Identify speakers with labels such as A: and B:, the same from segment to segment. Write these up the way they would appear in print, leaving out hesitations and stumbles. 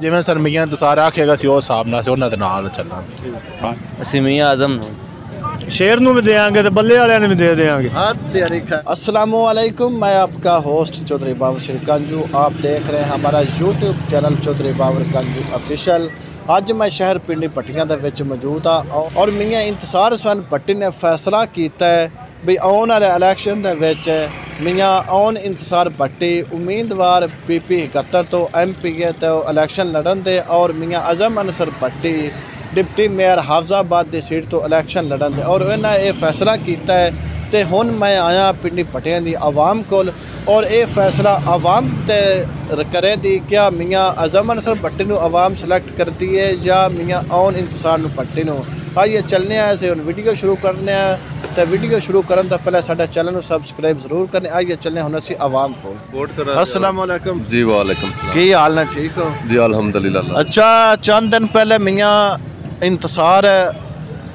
A: ਜਿਵੇਂ ਸਰ ਮੀਆਂ ਇੰਤਜ਼ਾਰ ਆਖੇਗਾ ਸੀ ਉਸ ਹਿਸਾਬ ਨਾਲ ਅਸੀਂ ਉਹਨਾਂ ਦੇ ਨਾਲ ਚੱਲਾਂਗੇ।
B: ਅਸੀਂ ਮੀਆਂ ਆਜ਼ਮ ਨੂੰ
C: शेर ਨੂੰ भी देंगे तो बल्ले वाले ने भी दे देंगे।
D: अस्सलामुअलैकुम, मैं आपका होस्ट चौधरी बाबर गंजू। आप देख रहे हैं हमारा YouTube channel Chaudhry Babar Ganju official. अज मैं शहर पिंडी भट्टियां दे विच मौजूद हाँ और मियां इंतजार हुसैन भट्टी ने फैसला किया है भी आने वाले इलैक्शन दे विच मियां आन इंतजार भट्टी उम्मीदवार PP 71 तो MPA तो इलैक्शन लड़न दे और मियां अजम अनसर भट्टी डिप्टी मेयर हाफजाबाद की सीट तो इलैक्शन लड़न दे और इन्हें यह फैसला किया है। तो हुण मैं आया पिंडी भट्टियां की आवाम कोल और ये फैसला आवाम ते करे दी क्या मियां अजम अनसर भट्टी नूं आवाम सिलेक्ट करती है या मियां आन इंतजार नूं भट्टी नूं। आइए चलने से हुण वीडियो शुरू करने तो वीडियो शुरू करने तो पहले साडे चैनल को सबसक्राइब जरूर करने। आइए चलने हुण असीं आवाम को वोट करा। अस्सलाम वालेकुम जी। वालेकुम सलाम। की हाल ने? ठीक हो जी? अल्हम्दुलिल्लाह। अच्छा, चंद दिन पहले मियां इंतजार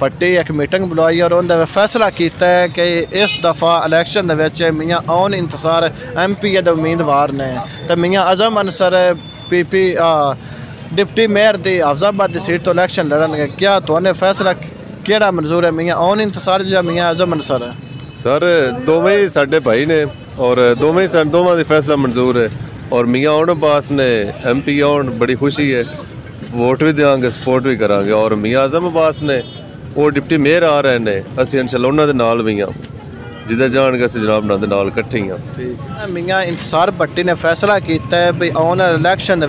D: भट्टी एक मीटिंग बुलाई और उन्होंने फैसला किया है कि इस दफ़ा इलैक्शन मियां आन इंतजार MPA के उम्मीदवार ने तो मियां अजम अनसर PP डिप्टी मेयर की हाफजाबाद की सीट तो इलैक्शन लड़नगे। क्या तुहानू फैसला केड़ा मंजूर है, मियां आन इंतजार या मियां अजम अनसर?
E: सर दोवें ही साडे भाई ने और दोवें की फैसला मंजूर है और मियां आन अब्बास ने MP आन बड़ी खुशी है, वोट भी देंगे सपोर्ट भी करांगे और मियां अजम अब्बास ने वो डिप्टी मेयर आ रहे हैं, असीं इंशाअल्लाह उन्हां दे नाल भी हाँ जिधर जाएंगे असीं जनाब उन्हां दे नाल इकट्ठे ही हाँ।
D: मियां इंतजार भट्टी ने फैसला किया है भी आने वाले इलैक्शन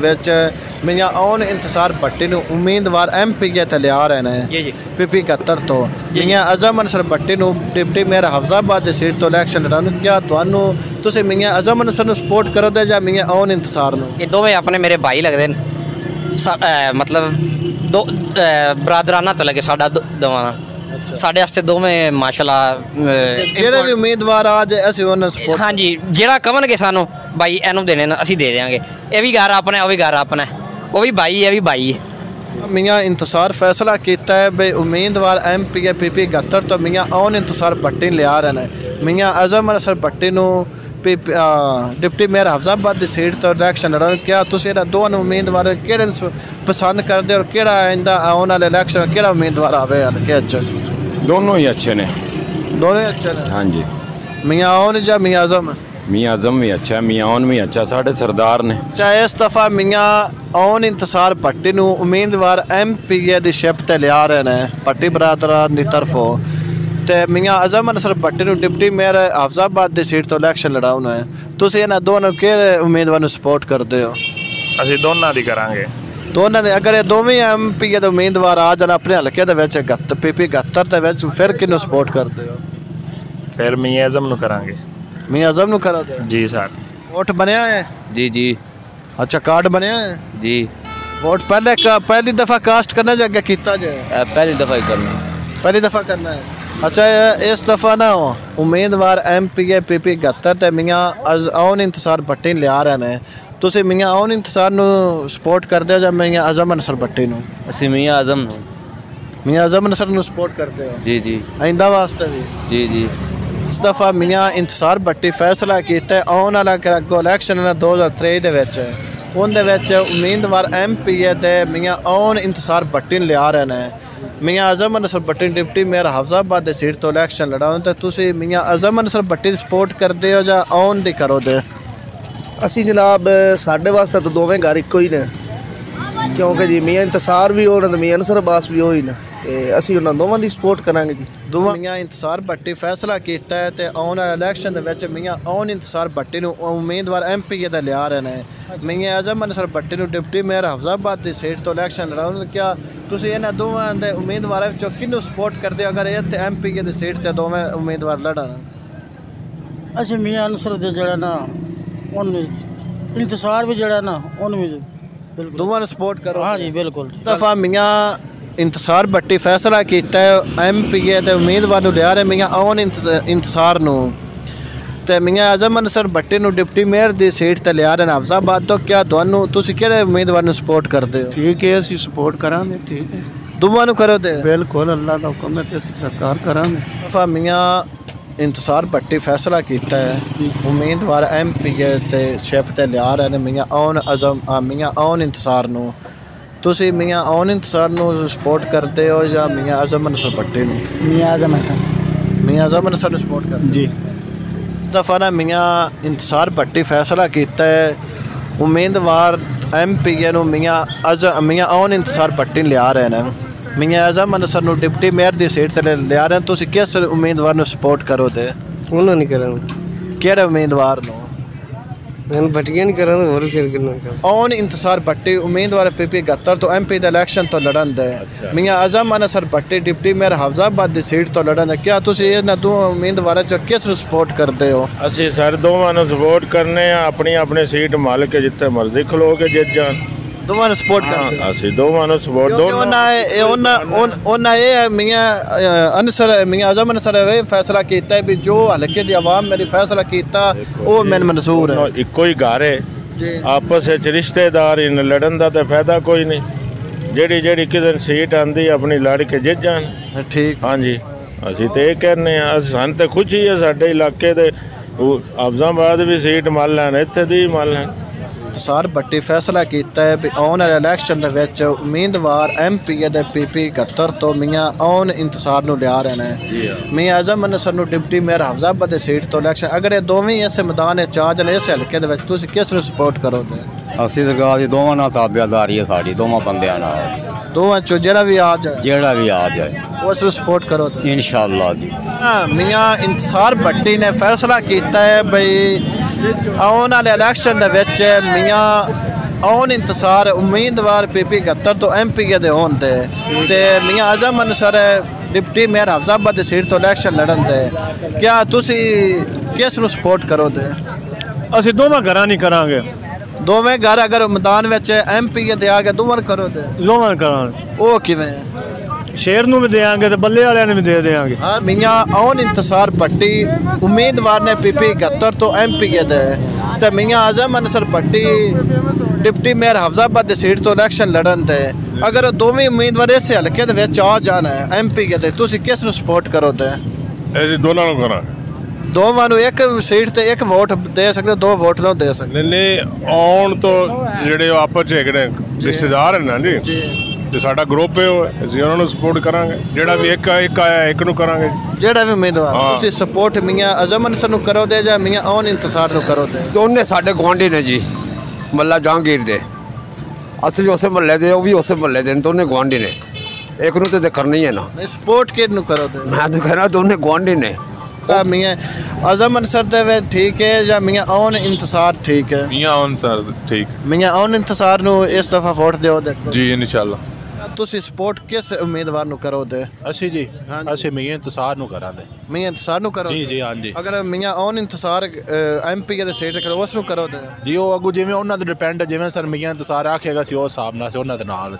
D: मियां आन इंतजार भट्टी नूं उम्मीदवार MPA ते लिया रहे हैं PP 71 तो मियां अजम अनसर भट्टी नूं डिप्टी मेयर हाफजाबाद की सीट तो इलैक्शन लड़ाने। क्या तुहानू तुसीं मियां अजम अनसर नूं सपोर्ट करोगे या मियां आन इंतजार नूं?
B: ये दोवें अपने मेरे भाई लगते हैं, मतलब दो बरादराना तो लगे साडा दोवां साढ़े वास्ते दोवें माशाल्लाह
D: ਜਿਹੜੇ ਵੀ ਉਮੀਦਵਾਰ ਆ ਜੇ ਅਸੀਂ ਉਹਨਾਂ ਸਪੋਰਟ।
B: हाँ जी, ਜਿਹੜਾ ਕਹਣਗੇ ਸਾਨੂੰ भाई ਇਹਨੂੰ ਦੇਣੇ ਨੇ ਅਸੀਂ ਦੇ ਦੇਵਾਂਗੇ। ਇਹ ਵੀ ਘਰ ਆਪਣਾ, ਉਹ ਵੀ ਘਰ ਆਪਣਾ, ਉਹ ਵੀ ਭਾਈ ਇਹ ਵੀ ਭਾਈ है।
D: मियां इंतजार फैसला किया है भाई उम्मीदवार MPA PP 71 तो मियां आन इंतजार भट्टी लिया रहे हैं। मियां अजम अनसर भट्टी नूं डिप्टी मेयर हाफजाबाद की सीट तो इलैक्शन लड़न। क्या तुसीं इन्हां दोवां उम्मीदवार किहड़े पसंद करदे और किहड़ा इंदा आने वाले इलैक्शन किहड़ा उम्मीदवार आवे? हल्के च
C: दोनों ही अच्छे ने।
D: दोनों ही अच्छे ने?
C: हाँ जी।
D: मियां आन या मियां अजम?
C: मियां अजम भी अच्छा, मियां आन भी अच्छा, साढ़े सरदार ने।
D: चाहे इस दफ़ा मियां आन इंतजार भट्टी नूं उम्मीदवार MPA की शिप ते लिया रहे हैं भट्टी बरादरान की तरफों ते मियां अजम अनसर भट्टी नूं डिप्टी मेयर हाफजाबाद की सीट तो इलैक्शन लड़ाउणा है। तुसीं इन्हां दोनों किहड़े उम्मीदवार नूं सपोर्ट करदे हो?
C: ਅਸੀਂ ਦੋਨਾਂ ਦੀ ਕਰਾਂਗੇ।
D: दोनों ने अगर ये दोवें MPA के उम्मीदवार आ जान अपने हल्के PP 71 फिर किनू सपोर्ट करते हो?
C: फिर मियां आजम नूं करांगे।
D: मियां आजम नूं करोगे?
C: जी सर।
D: वोट बनया है?
B: जी जी।
D: अच्छा, कार्ड बनया है
B: जी।
D: वोट पहली दफ़ा कास्ट करना या अगे किया जाए?
B: पहली दफ़ा ही करना।
D: पहली दफ़ा करना है। अच्छा, इस दफ़ा ना उम्मीदवार MPA PP 71 ते मियां आन इंतजार भट्टी लिया रहे हैं। तुसीं मियां आन इंतजार नूं सपोर्ट करदे हो या मियां अजम अनसर भट्टी नूं?
B: ਅਸੀਂ ਮੀਆਂ ਆਜ਼ਮ ਨੂੰ।
D: मियां अजम अनसर नूं सपोर्ट करदे हो?
B: जी जी।
D: आइंदा वास्ते भी?
B: जी जी।
D: इस दफ़ा मियां इंतजार भट्टी फैसला किया आने वाला अगो इलैक्शन 2023 दे विच उहदे विच उम्मीदवार MPA ते मियां आन इंतजार भट्टी लिया रहे हैं। मियां अजम अनसर भट्टी डिप्टी मेयर हाफजाबाद की सीट तो इलैक्शन लड़ाओ तो तुसीं मियां अजम अनसर भट्टी सपोर्ट करदे हो या आन दी करो दे?
F: ਅਸੀਂ जनाब साढ़े वास्ते तो दोवें घर इक्को ही ने क्योंकि जी मियां इंतजार भी होने तो मियां अनसर अब्बास भी हो ही ने ते असीं उन्हां दोवां दी सपोर्ट करांगे जी।
D: दोवां मियां इंतजार भट्टी फैसला किया है तो आने वाले इलैक्शन दे विच मियां आन इंतजार भट्टी नूं उम्मीदवार MPA दा लिया रहे हैं। मियां अजम अनसर भट्टी नूं डिप्टी मेयर हाफजाबाद की सीट तो इलैक्शन लड़ाउण। क्या तुसीं इन्हां दोवां दे उम्मीदवारां विचों किहनूं सपोर्ट करदे हो अगर इत्थे MPA की सीट ते दोवें उम्मीदवार लड़न?
G: ਅਸੀਂ मियां अनसर दे जड़ा ना उन इंतजार भी जड़ा ना उन भी बिल्कुल
D: दोवां सपोर्ट करो?
G: हाँ जी बिल्कुल।
D: दफ़ा मियां इंतजार भट्टी फैसला किया है MPA के उम्मीदवार नूं लिया रहे मियां आन इंतजार नूं ते मियां अजम अनसर भट्टी नूं डिप्टी मेयर की सीट ते लिया रहे हाफजाबाद तो। क्या तुहानू तुसीं किहड़े उम्मीदवार नूं सपोर्ट करदे हो?
F: ठीक है, असीं सपोर्ट करांगे। ठीक है,
D: दोवां नूं करो दे?
F: बिल्कुल, अल्लाह दा हुक्म है ते असीं सरकार करांगे।
D: दफ़ा मियां ਇੰਤਸਾਰ ਭੱਟੀ ਫੈਸਲਾ ਕੀਤਾ ਹੈ ਉਮੀਦਵਾਰ MP ਤੇ ਸ਼ਿਪ ਤੇ ਲਿਆ ਰਹੇ ਨੇ ਮੀਆਂ ਔਨ ਇੰਤਸਾਰ ਨੂੰ ਤੁਸੀਂ ਮੀਆਂ ਔਨ ਇੰਤਸਾਰ ਨੂੰ ਸਪੋਰਟ ਕਰਦੇ ਹੋ ਜਾਂ ਮੀਆਂ ਅਜ਼ਮ ਅਨਸਰ ਭੱਟੀ ਨੂੰ?
G: मियाँ आजम हसन
D: ਮੀਆਂ ਅਜ਼ਮ ਅਨਸਰ ਨੂੰ ਸਪੋਰਟ ਕਰਦੇ
G: जी।
D: ਇਸ ਦਫਾ ਨਾ ਮੀਆਂ ਇੰਤਸਾਰ ਭੱਟੀ ਫੈਸਲਾ ਕੀਤਾ ਹੈ ਉਮੀਦਵਾਰ MP ਨੂੰ ਮੀਆਂ ਔਨ ਇੰਤਸਾਰ ਭੱਟੀ ਲਿਆ ਰਹੇ ਨੇ ਮੀਆਂ ਆਜ਼ਮ ਅਨਸਰ ਨੂੰ ਡਿਪਟੀ ਮੇਅਰ ਦੀ ਸੀਟ ਤੇ ਲਿਆ ਰਹੇ ਤੁਸੀਂ ਕਿਸ ਉਮੀਦਵਾਰ ਨੂੰ ਸਪੋਰਟ ਕਰੋਗੇ?
F: ਉਹਨਾਂ ਨਹੀਂ ਕਰਾਂਗੇ,
D: ਕਿਹੜੇ ਉਮੀਦਵਾਰ ਨੂੰ?
F: ਮੈਨੂੰ ਭਟੀਆਂ ਨਹੀਂ ਕਰਾਂਗੇ, ਹੋਰ ਫਿਰ ਕਿੰਨਾ ਕਰਾਂ।
D: ਔਨ ਇੰਤਸਾਰ ਭੱਟੀ ਉਮੀਦਵਾਰ PP 71 ਤੋਂ MP ਦੇ ਇਲੈਕਸ਼ਨ ਤੋਂ ਲੜਨ ਦੇ ਮੀਆਂ ਆਜ਼ਮ ਅਨਸਰ ਭੱਟੀ ਡਿਪਟੀ ਮੇਅਰ ਹਫਜ਼ਾਬਾਦ ਦੀ ਸੀਟ ਤੋਂ ਲੜਨ ਦੇ ਕਿਆ ਤੁਸੀਂ ਇਹਨਾਂ ਦੋ ਉਮੀਦਵਾਰਾਂ ਚੋਂ ਕਿਸ ਨੂੰ ਸਪੋਰਟ ਕਰਦੇ ਹੋ?
C: ਅਸੀਂ ਸਰ ਦੋਵਾਂ ਨੂੰ ਸਪੋਰਟ ਕਰਨੇ ਆ, ਆਪਣੀ ਆਪਣੀ ਸੀਟ ਮਾਲ ਕੇ ਜਿੱਥੇ ਮਰਜ਼ੀ ਖਲੋ ਕੇ ਜਿੱਤ ਜਾਣ।
D: ਦੋਵਾਂ ਨੂੰ ਸਪੋਰਟ ਕਰਦੇ ਹੋ?
C: ਅਸੀਂ ਦੋਵਾਂ ਨੂੰ ਸਪੋਰਟ
D: ਉਹਨਾਂ ਇਹ ਮੀਆਂ ਆਜ਼ਮ ਅਨਸਰ ਇਹ ਫੈਸਲਾ ਕੀਤਾ ਹੈ ਵੀ ਜੋ ਹਲਕੇ ਦੀ ਆਵਾਮ ਮੇਰੀ ਫੈਸਲਾ ਕੀਤਾ ਉਹ ਮੈਨੂੰ ਮਨਜ਼ੂਰ ਹੈ।
C: ਇੱਕੋ ਹੀ ਘਰ ਹੈ, ਆਪਸ ਵਿੱਚ ਰਿਸ਼ਤੇਦਾਰ ਇਨ ਲੜਨ ਦਾ ਤਾਂ ਫਾਇਦਾ ਕੋਈ ਨਹੀਂ। ਜਿਹੜੀ ਕਿਸੇ ਸੀਟ ਆਂਦੀ ਆਪਣੀ ਲੜ ਕੇ ਜਿੱਤ ਜਾਣ।
D: ਠੀਕ।
C: ਹਾਂਜੀ ਅਸੀਂ ਤੇ ਇਹ ਕਹਿੰਦੇ ਆ, ਸਾਨੂੰ ਤਾਂ ਖੁਸ਼ੀ ਹੈ ਸਾਡੇ ਇਲਾਕੇ ਦੇ ਹਫਜ਼ਾਬਾਦ ਵੀ ਸੀਟ ਮੰਨ ਲੈਣ, ਇੱਥੇ ਦੀ ਮੰਨ ਲੈਣ।
D: ਇੰਤਸਾਰ ਭੱਟੀ ਫੈਸਲਾ ਕੀਤਾ ਹੈ ਵੀ ਆਉਣ ਵਾਲੇ ਇਲੈਕਸ਼ਨ ਦੇ ਵਿੱਚ ਉਮੀਦਵਾਰ MP ਦੇ PP 71 ਤੋਂ ਮੀਆਂ ਔਨ ਇੰਤਸਾਰ ਨੂੰ ਲਿਆ ਰਹੇ ਨੇ ਮੀਆਂ ਆਜ਼ਮ ਅਨਸਰ ਨੂੰ ਡਿਪਟੀ ਮੇਅਰ ਹਫਜ਼ਾਬਾਦ ਦੀ ਸੀਟ ਤੋਂ ਇਲੈਕਸ਼ਨ ਅਗਰ ਇਹ ਦੋਵੇਂ ਇਸੇ ਮੈਦਾਨ ਵਿੱਚ ਆ ਜਾਣ ਇਸ ਹਲਕੇ ਦੇ ਵਿੱਚ ਤੁਸੀਂ ਕਿਸ ਨੂੰ ਸਪੋਰਟ ਕਰੋਗੇ?
H: ਅਸੀਂ ਸਰਕਾਰ ਦੀ ਦੋਵਾਂ ਨਾਲ ਤਾਬਿਆਦਾਰੀ ਹੈ ਸਾਡੀ, ਦੋਵਾਂ ਬੰਦਿਆਂ ਨਾਲ।
D: ਦੋਵਾਂ ਚੋਂ ਜਿਹੜਾ ਵੀ ਆ ਜਾਏ ਉਸ ਨੂੰ ਸਪੋਰਟ ਕਰੋ
H: ਇਨਸ਼ਾਅੱਲਾ ਜੀ।
D: ਮੀਆਂ ਇੰਤਸਾਰ ਭੱਟੀ ਨੇ ਫੈਸਲਾ ਕੀਤਾ ਹੈ ਬਈ ਆਉਣ ਵਾਲੇ ਇਲੈਕਸ਼ਨ ਦੇ ਵਿੱਚ ਮੀਆਂ ਔਨ ਇੰਤਸਾਰ ਉਮੀਦਵਾਰ PP 71 ਤੋਂ MP ਦੇ ਹੋਣ ਤੇ ਮੀਆਂ ਆਜ਼ਮ ਅਨਸਰ ਡਿਪਟੀ ਮੇਅਰ ਹਫਜ਼ਾਬਾਦ ਦੀ ਸੀਟ ਤੋਂ ਇਲੈਕਸ਼ਨ ਲੜਨ ਦੇ ਕਿਆ ਤੁਸੀਂ ਕਿਸ ਨੂੰ ਸਪੋਰਟ ਕਰੋਗੇ?
I: ਅਸੀਂ ਦੋਵਾਂ ਘਰਾਂ ਨਹੀਂ ਕਰਾਂਗੇ।
D: ਦੋਵੇਂ ਘਰ ਅਗਰ ਮੈਦਾਨ ਵਿੱਚ MP ਦੇ ਆ ਕੇ ਦੋਵਾਂ ਕਰੋਗੇ?
I: ਦੋਵਾਂ ਕਰਾਂਗੇ।
D: ਉਹ ਕਿਵੇਂ?
I: ਸ਼ੇਰ ਨੂੰ ਵੀ ਦੇਾਂਗੇ ਤੇ ਬੱਲੇ ਵਾਲਿਆਂ ਨੂੰ ਵੀ ਦੇ ਦੇਾਂਗੇ।
D: ਹਾਂ ਮੀਆਂ ਔਨ ਇੰਤਸਾਰ ਭੱਟੀ ਉਮੀਦਵਾਰ ਨੇ PP 71 ਤੋਂ MP ਦੇ ਤੇ ਮੀਆਂ ਆਜ਼ਮ ਅਨਸਰ ਭੱਟੀ ਡਿਪਟੀ ਮੇਅਰ ਹਫਜ਼ਾਬਾਦ ਦੀ ਸੀਟ ਤੋਂ ਇਲੈਕਸ਼ਨ ਲੜਨ ਤੇ ਅਗਰ ਦੋਵੇਂ ਉਮੀਦਵਾਰ ਇਸ ਹਲਕੇ ਦੇ ਵਿੱਚ ਆ ਜਾਣ MP ਦੇ ਤੁਸੀਂ ਕਿਸ ਨੂੰ ਸਪੋਰਟ ਕਰੋਗੇ?
A: ਅਸੀਂ ਦੋਨਾਂ ਨੂੰ ਕਰਾਂਗੇ।
D: ਦੋਵਾਂ ਨੂੰ ਇੱਕ ਸੀਟ ਤੇ ਇੱਕ ਵੋਟ ਦੇ ਸਕਦੇ, ਦੋ ਵੋਟ ਨਾ ਦੇ ਸਕਦੇ?
A: ਨਹੀਂ ਆਉਣ ਤੋਂ ਜਿਹੜੇ ਆਪਸ ਚ ਹੈਗੇ ਨੇ ਰਿਸ਼ਤੇਦਾਰ ਹਨ ਨਾ ਜੀ ਤੇ ਸਾਡਾ ਗਰੁੱਪ ਹੈ ਉਹ ਅਸੀਂ ਉਹਨਾਂ ਨੂੰ ਸਪੋਰਟ ਕਰਾਂਗੇ। ਜਿਹੜਾ ਵੀ ਇੱਕ ਆਇਆ ਇੱਕ ਨੂੰ ਕਰਾਂਗੇ।
D: ਜਿਹੜਾ ਵੀ ਉਮੀਦਵਾਰ ਤੁਸੀਂ ਸਪੋਰਟ ਮੀਆਂ ਆਜ਼ਮ ਅਨਸਰ ਨੂੰ ਕਰੋਗੇ ਜਾਂ ਮੀਆਂ ਔਨ ਇੰਤਸਾਰ ਨੂੰ ਕਰੋਗੇ?
J: ਦੋਨੇ ਸਾਡੇ ਗੁਆਂਢੀ ਨੇ ਜੀ, ਮੱਲਾ ਜਹਾਂਗੀਰ ਦੇ। ਅਸੀਂ ਵੀ ਉਸੇ ਮਹੱਲੇ ਦੇ, ਉਹ ਵੀ ਉਸੇ ਮਹੱਲੇ ਦੇ, ਦੋਨੇ ਗੁਆਂਢੀ ਨੇ। ਇੱਕ ਨੂੰ ਤਾਂ ਕਰਨੀ ਹੈ ਨਾ।
D: ਸਪੋਰਟ ਕਿਹਨੂੰ ਨੂੰ ਕਰੋਗੇ?
J: ਮੈਂ ਤਾਂ ਕਹਿਣਾ ਦੋਨੇ ਗੁਆਂਢੀ ਨੇ।
D: ਮੀਆਂ ਆਜ਼ਮ ਅਨਸਰ ਦੇ ਵਿੱਚ ਠੀਕ ਹੈ ਜਾਂ ਮੀਆਂ ਔਨ ਇੰਤਸਾਰ ਠੀਕ ਹੈ?
A: ਮੀਆਂ ਔਨ ਸਰ ਠੀਕ।
D: ਮੀਆਂ ਔਨ ਇੰਤਸਾਰ ਨੂੰ ਇਸ ਦਫਾ ਵੋਟ ਦਿਓ ਦੇਖੋ
A: ਜੀ ਇਨਸ਼ਾਅੱਲਾ।
D: ਤੁਸੀਂ ਸਪੋਰਟ ਕਿਸ ਉਮੀਦਵਾਰ ਨੂੰ ਕਰੋਗੇ?
A: ਅਸੀਂ ਮੀਆਂ ਇੰਤਸਾਰ ਨੂੰ ਕਰਾਂਗੇ।
D: ਮੀਆਂ ਇੰਤਸਾਰ ਨੂੰ ਕਰੋਗੇ?
A: ਜੀ ਹਾਂਜੀ।
D: ਅਗਰ ਮੀਆਂ ਔਨ ਇੰਤਸਾਰ MP ਦੇ ਸੀਟ ਤੇ ਕਰੋ ਉਸ ਨੂੰ ਕਰੋਗੇ?
A: ਜੀ ਉਹ ਅੱਗੂ ਜਿਵੇਂ ਉਹਨਾਂ ਤੇ ਡਿਪੈਂਡ ਜਿਵੇਂ ਸਰ ਮੀਆਂ ਇੰਤਸਾਰ ਆਖੇਗਾ ਸੀ ਉਸ ਹਿਸਾਬ ਨਾਲ ਉਹਨਾਂ ਦੇ ਨਾਲ